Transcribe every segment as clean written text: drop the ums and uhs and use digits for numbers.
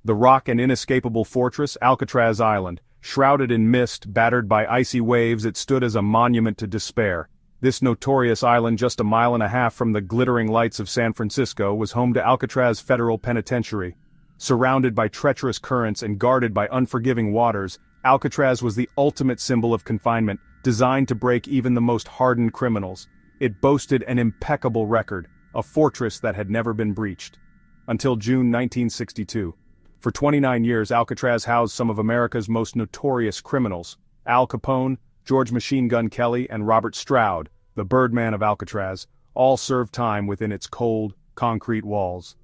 The rock and inescapable fortress, Alcatraz Island, shrouded in mist, battered by icy waves, it stood as a monument to despair. This notorious island, just a mile and a half from the glittering lights of San Francisco, was home to Alcatraz Federal Penitentiary. Surrounded by treacherous currents and guarded by unforgiving waters, Alcatraz was the ultimate symbol of confinement, designed to break even the most hardened criminals. It boasted an impeccable record, a fortress that had never been breached. Until June 1962. For 29 years, Alcatraz housed some of America's most notorious criminals: Al Capone, George Machine Gun Kelly, and Robert Stroud, the Birdman of Alcatraz, all served time within its cold, concrete walls.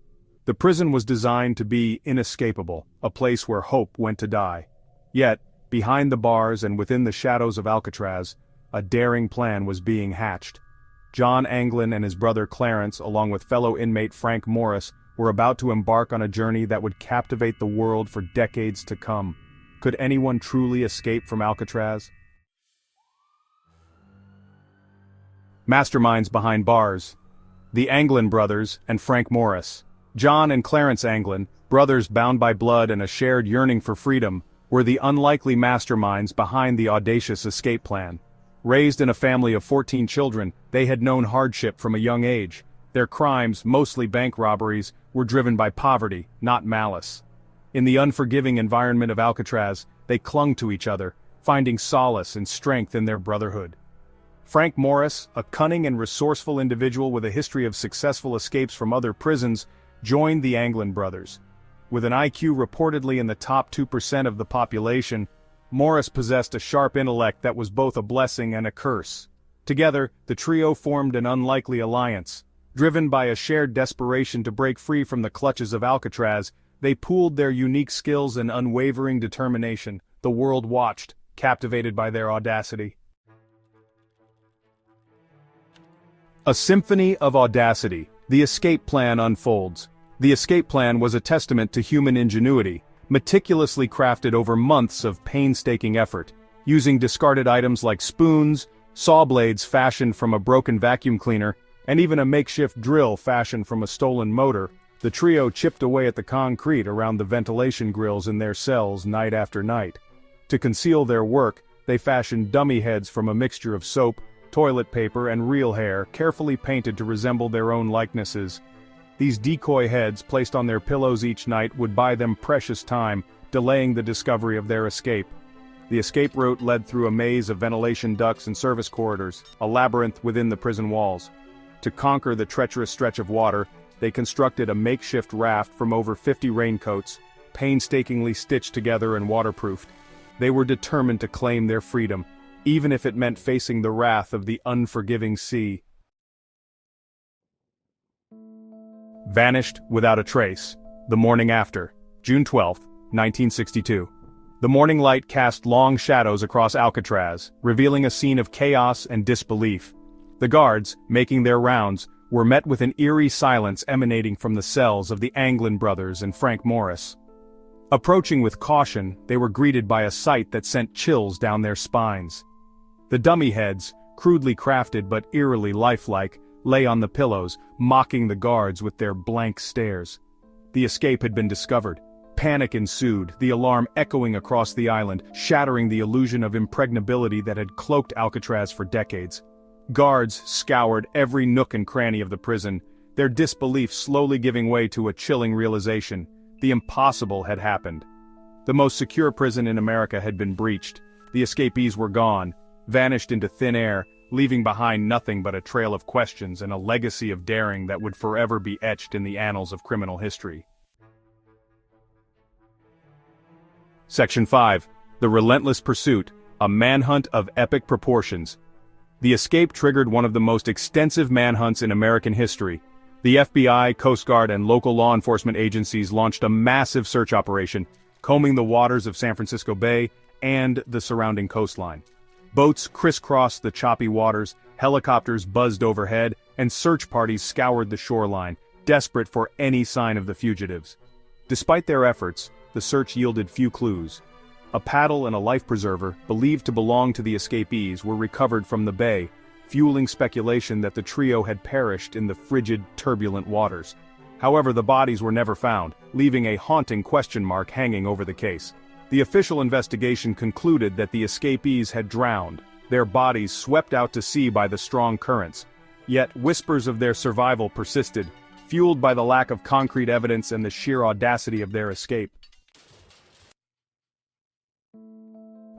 The prison was designed to be inescapable, a place where hope went to die. Yet, behind the bars and within the shadows of Alcatraz, a daring plan was being hatched. John Anglin and his brother Clarence, along with fellow inmate Frank Morris, were about to embark on a journey that would captivate the world for decades to come. Could anyone truly escape from Alcatraz? Masterminds behind bars. The Anglin brothers and Frank Morris. John and Clarence Anglin, brothers bound by blood and a shared yearning for freedom, were the unlikely masterminds behind the audacious escape plan. Raised in a family of 14 children, they had known hardship from a young age. Their crimes, mostly bank robberies, were driven by poverty, not malice. In the unforgiving environment of Alcatraz, they clung to each other, finding solace and strength in their brotherhood. Frank Morris, a cunning and resourceful individual with a history of successful escapes from other prisons, joined the Anglin brothers. With an IQ reportedly in the top 2% of the population, Morris possessed a sharp intellect that was both a blessing and a curse. Together, the trio formed an unlikely alliance. Driven by a shared desperation to break free from the clutches of Alcatraz, they pooled their unique skills and unwavering determination. The world watched, captivated by their audacity. A symphony of audacity. The escape plan unfolds. The escape plan was a testament to human ingenuity, meticulously crafted over months of painstaking effort. Using discarded items like spoons, saw blades fashioned from a broken vacuum cleaner, and even a makeshift drill fashioned from a stolen motor, the trio chipped away at the concrete around the ventilation grills in their cells night after night. To conceal their work, they fashioned dummy heads from a mixture of soap, toilet paper, and real hair, carefully painted to resemble their own likenesses. These decoy heads, placed on their pillows each night, would buy them precious time, delaying the discovery of their escape. The escape route led through a maze of ventilation ducts and service corridors, a labyrinth within the prison walls. To conquer the treacherous stretch of water, they constructed a makeshift raft from over 50 raincoats, painstakingly stitched together and waterproofed. They were determined to claim their freedom, even if it meant facing the wrath of the unforgiving sea. Vanished without a trace. The morning after, June 12, 1962. The morning light cast long shadows across Alcatraz, revealing a scene of chaos and disbelief. The guards, making their rounds, were met with an eerie silence emanating from the cells of the Anglin brothers and Frank Morris. Approaching with caution, they were greeted by a sight that sent chills down their spines. The dummy heads, crudely crafted but eerily lifelike, lay on the pillows, mocking the guards with their blank stares. The escape had been discovered. Panic ensued, the alarm echoing across the island, shattering the illusion of impregnability that had cloaked Alcatraz for decades. Guards scoured every nook and cranny of the prison, their disbelief slowly giving way to a chilling realization: the impossible had happened. The most secure prison in America had been breached. The escapees were gone, vanished into thin air, leaving behind nothing but a trail of questions and a legacy of daring that would forever be etched in the annals of criminal history. Section 5. The Relentless Pursuit, a manhunt of epic proportions. The escape triggered one of the most extensive manhunts in American history. The FBI, Coast Guard, and local law enforcement agencies launched a massive search operation, combing the waters of San Francisco Bay and the surrounding coastline. Boats crisscrossed the choppy waters, helicopters buzzed overhead, and search parties scoured the shoreline, desperate for any sign of the fugitives. Despite their efforts, the search yielded few clues. A paddle and a life preserver, believed to belong to the escapees, were recovered from the bay, fueling speculation that the trio had perished in the frigid, turbulent waters. However, the bodies were never found, leaving a haunting question mark hanging over the case. The official investigation concluded that the escapees had drowned, their bodies swept out to sea by the strong currents. Yet whispers of their survival persisted, fueled by the lack of concrete evidence and the sheer audacity of their escape.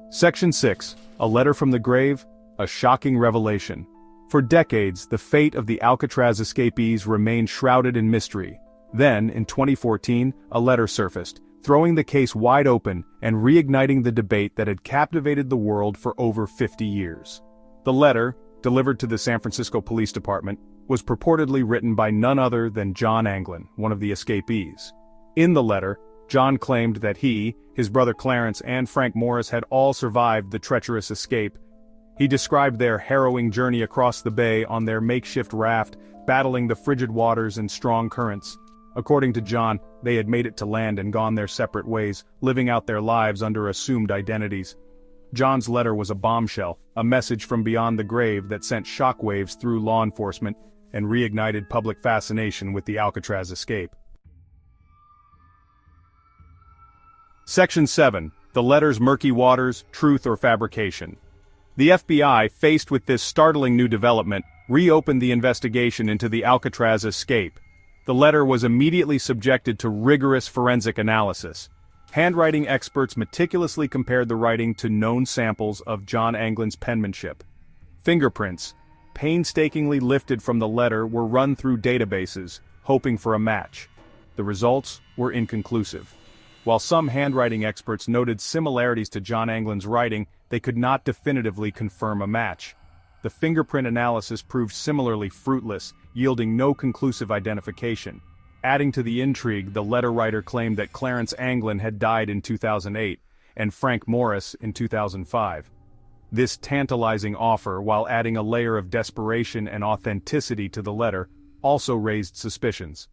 Section 6. A Letter from the Grave, a Shocking Revelation. For decades, the fate of the Alcatraz escapees remained shrouded in mystery. Then, in 2014, a letter surfaced, throwing the case wide open and reigniting the debate that had captivated the world for over 50 years. The letter, delivered to the San Francisco Police Department, was purportedly written by none other than John Anglin, one of the escapees. In the letter, John claimed that he, his brother Clarence, and Frank Morris had all survived the treacherous escape. He described their harrowing journey across the bay on their makeshift raft, battling the frigid waters and strong currents. According to John, they had made it to land and gone their separate ways, living out their lives under assumed identities. John's letter was a bombshell, a message from beyond the grave that sent shockwaves through law enforcement and reignited public fascination with the Alcatraz escape. Section 7. The letter's murky waters, truth or fabrication. The FBI, faced with this startling new development, reopened the investigation into the Alcatraz escape. The letter was immediately subjected to rigorous forensic analysis. Handwriting experts meticulously compared the writing to known samples of John Anglin's penmanship. Fingerprints, painstakingly lifted from the letter, were run through databases, hoping for a match. The results were inconclusive. While some handwriting experts noted similarities to John Anglin's writing, they could not definitively confirm a match. The fingerprint analysis proved similarly fruitless, yielding no conclusive identification. Adding to the intrigue, the letter writer claimed that Clarence Anglin had died in 2008, and Frank Morris in 2005. This tantalizing offer, while adding a layer of desperation and authenticity to the letter, also raised suspicions.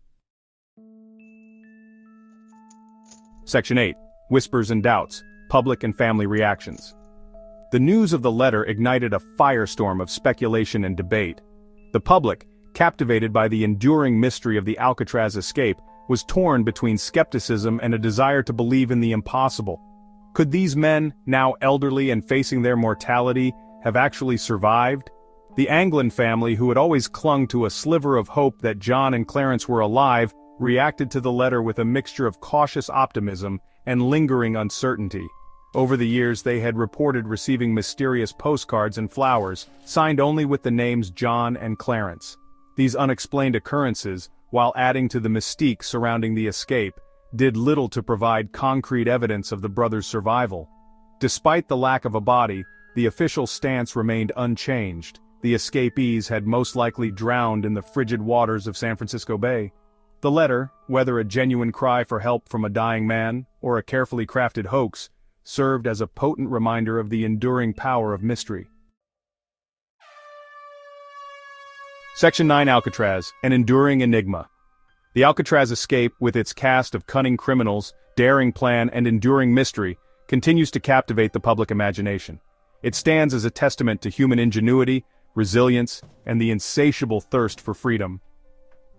Section 8. Whispers and Doubts, Public and Family Reactions. The news of the letter ignited a firestorm of speculation and debate. The public, captivated by the enduring mystery of the Alcatraz escape, was torn between skepticism and a desire to believe in the impossible. Could these men, now elderly and facing their mortality, have actually survived? The Anglin family, who had always clung to a sliver of hope that John and Clarence were alive, reacted to the letter with a mixture of cautious optimism and lingering uncertainty. Over the years, they had reported receiving mysterious postcards and flowers, signed only with the names John and Clarence. These unexplained occurrences, while adding to the mystique surrounding the escape, did little to provide concrete evidence of the brothers' survival. Despite the lack of a body, the official stance remained unchanged. The escapees had most likely drowned in the frigid waters of San Francisco Bay. The letter, whether a genuine cry for help from a dying man, or a carefully crafted hoax, served as a potent reminder of the enduring power of mystery. Section 9. Alcatraz, an Enduring Enigma. The Alcatraz escape, with its cast of cunning criminals, daring plan and enduring mystery, continues to captivate the public imagination. It stands as a testament to human ingenuity, resilience, and the insatiable thirst for freedom.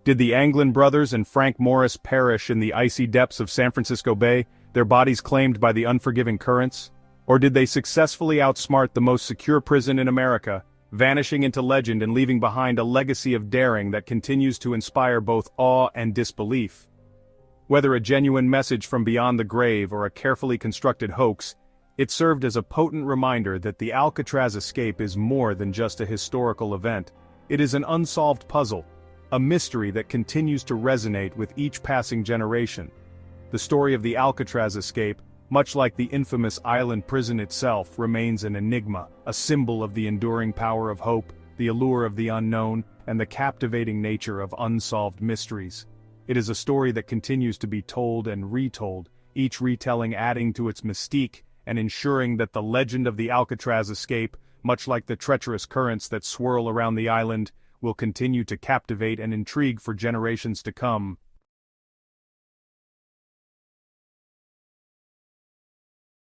Did the Anglin brothers and Frank Morris perish in the icy depths of San Francisco Bay, their bodies claimed by the unforgiving currents? Or did they successfully outsmart the most secure prison in America, vanishing into legend and leaving behind a legacy of daring that continues to inspire both awe and disbelief? Whether a genuine message from beyond the grave or a carefully constructed hoax, it served as a potent reminder that the Alcatraz escape is more than just a historical event. It is an unsolved puzzle, a mystery that continues to resonate with each passing generation. The story of the Alcatraz escape, much like the infamous island prison itself, remains an enigma, a symbol of the enduring power of hope, the allure of the unknown, and the captivating nature of unsolved mysteries. It is a story that continues to be told and retold, each retelling adding to its mystique and ensuring that the legend of the Alcatraz escape, much like the treacherous currents that swirl around the island, will continue to captivate and intrigue for generations to come.